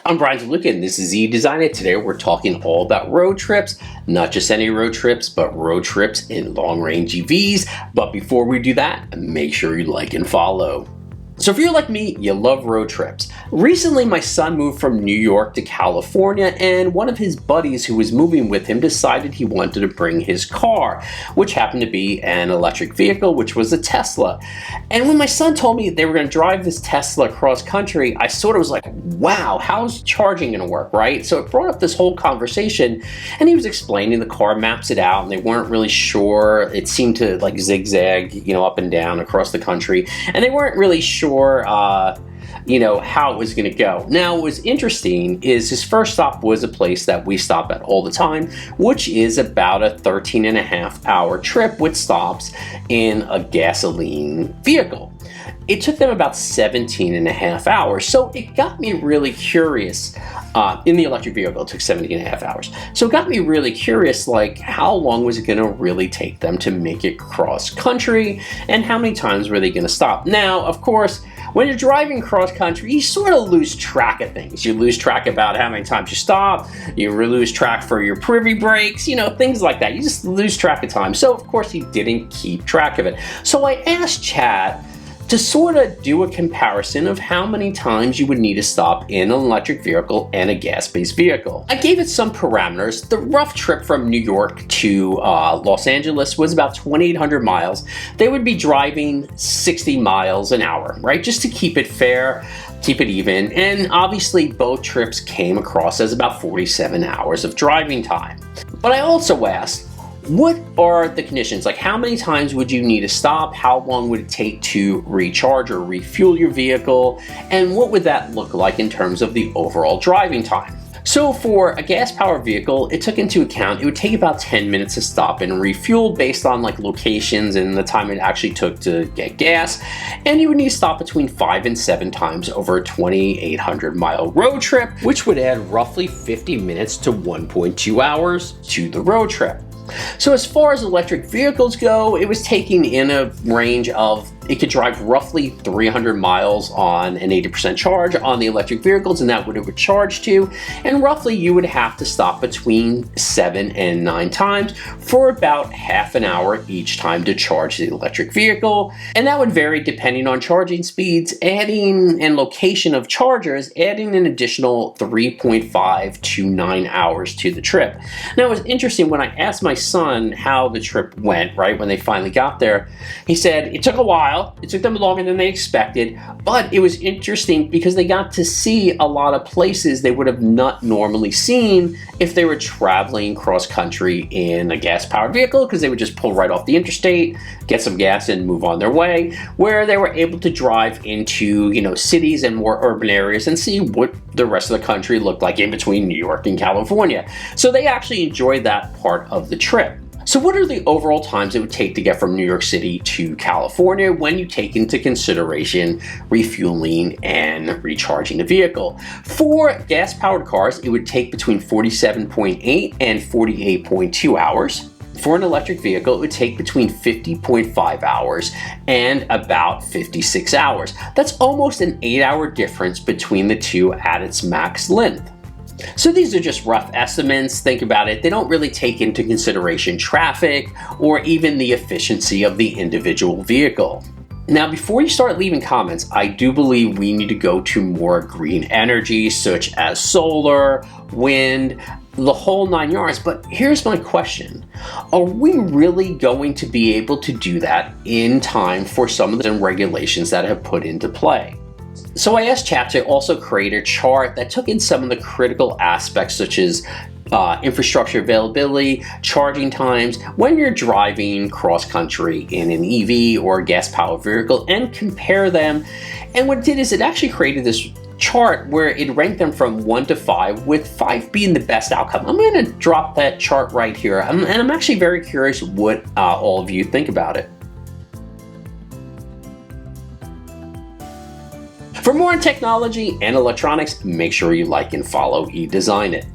I'm Bryan DeLuca and this is Design It. Today we're talking all about road trips, not just any road trips, but road trips in long-range EVs. But before we do that, make sure you like and follow. So if you're like me, you love road trips. Recently, my son moved from New York to California, and one of his buddies who was moving with him decided he wanted to bring his car, which happened to be an electric vehicle, which was a Tesla. And when my son told me they were going to drive this Tesla across country, I sort of was like, wow, how's charging going to work, right? So it brought up this whole conversation, and he was explaining the car maps it out, and they weren't really sure. It seemed to like zigzag, up and down across the country, and they weren't really sure how it was going to go. Now, what was interesting is his first stop was a place that we stop at all the time, which is about a 13.5-hour trip with stops in a gasoline vehicle. It took them about 17.5 hours, so it got me really curious. In the electric vehicle, it took 17.5 hours. So it got me really curious, like how long was it going to really take them to make it cross country, and how many times were they going to stop? Now, of course, when you're driving cross country, you sort of lose track of things. You lose track about how many times you stop, you lose track for your privy brakes, things like that. You just lose track of time. So of course he didn't keep track of it. So I asked Chad to sort of do a comparison of how many times you would need to stop in an electric vehicle and a gas-based vehicle. I gave it some parameters. The rough trip from New York to Los Angeles was about 2,800 miles. They would be driving 60 miles an hour, right? Just to keep it fair, keep it even. And obviously both trips came across as about 47 hours of driving time. But I also asked, what are the conditions? Like, how many times would you need to stop? How long would it take to recharge or refuel your vehicle? And what would that look like in terms of the overall driving time? So for a gas-powered vehicle, it took into account it would take about 10 minutes to stop and refuel based on like locations and the time it actually took to get gas. And you would need to stop between 5 and 7 times over a 2,800 mile road trip, which would add roughly 50 minutes to 1.2 hours to the road trip. So as far as electric vehicles go, it was taking in a range of, it could drive roughly 300 miles on an 80% charge on the electric vehicles, and that would it would charge to. And roughly you would have to stop between 7 and 9 times for about half an hour each time to charge the electric vehicle. And that would vary depending on charging speeds, adding and location of chargers, adding an additional 3.5 to 9 hours to the trip. Now it was interesting when I asked my son how the trip went, right, when they finally got there. He said it took a while. It took them longer than they expected, but it was interesting because they got to see a lot of places they would have not normally seen if they were traveling cross country in a gas-powered vehicle, because they would just pull right off the interstate, get some gas and move on their way, where they were able to drive into, cities and more urban areas and see what the rest of the country looked like in between New York and California. So they actually enjoyed that part of the trip. So what are the overall times it would take to get from New York City to California when you take into consideration refueling and recharging the vehicle? For gas-powered cars, it would take between 47.8 and 48.2 hours. For an electric vehicle, it would take between 50.5 hours and about 56 hours. That's almost an 8-hour difference between the two at its max length. So these are just rough estimates. Think about it. They don't really take into consideration traffic or even the efficiency of the individual vehicle. Now, before you start leaving comments, I do believe we need to go to more green energy, such as solar, wind, the whole 9 yards. But here's my question. Are we really going to be able to do that in time for some of the regulations that have put into play? So I asked Chad to also create a chart that took in some of the critical aspects, such as infrastructure availability, charging times, when you're driving cross-country in an EV or a gas-powered vehicle, and compare them. And what it did is it actually created this chart where it ranked them from 1 to 5, with 5 being the best outcome. I'm going to drop that chart right here, and I'm actually very curious what all of you think about it. For more on technology and electronics, make sure you like and follow eDesign It.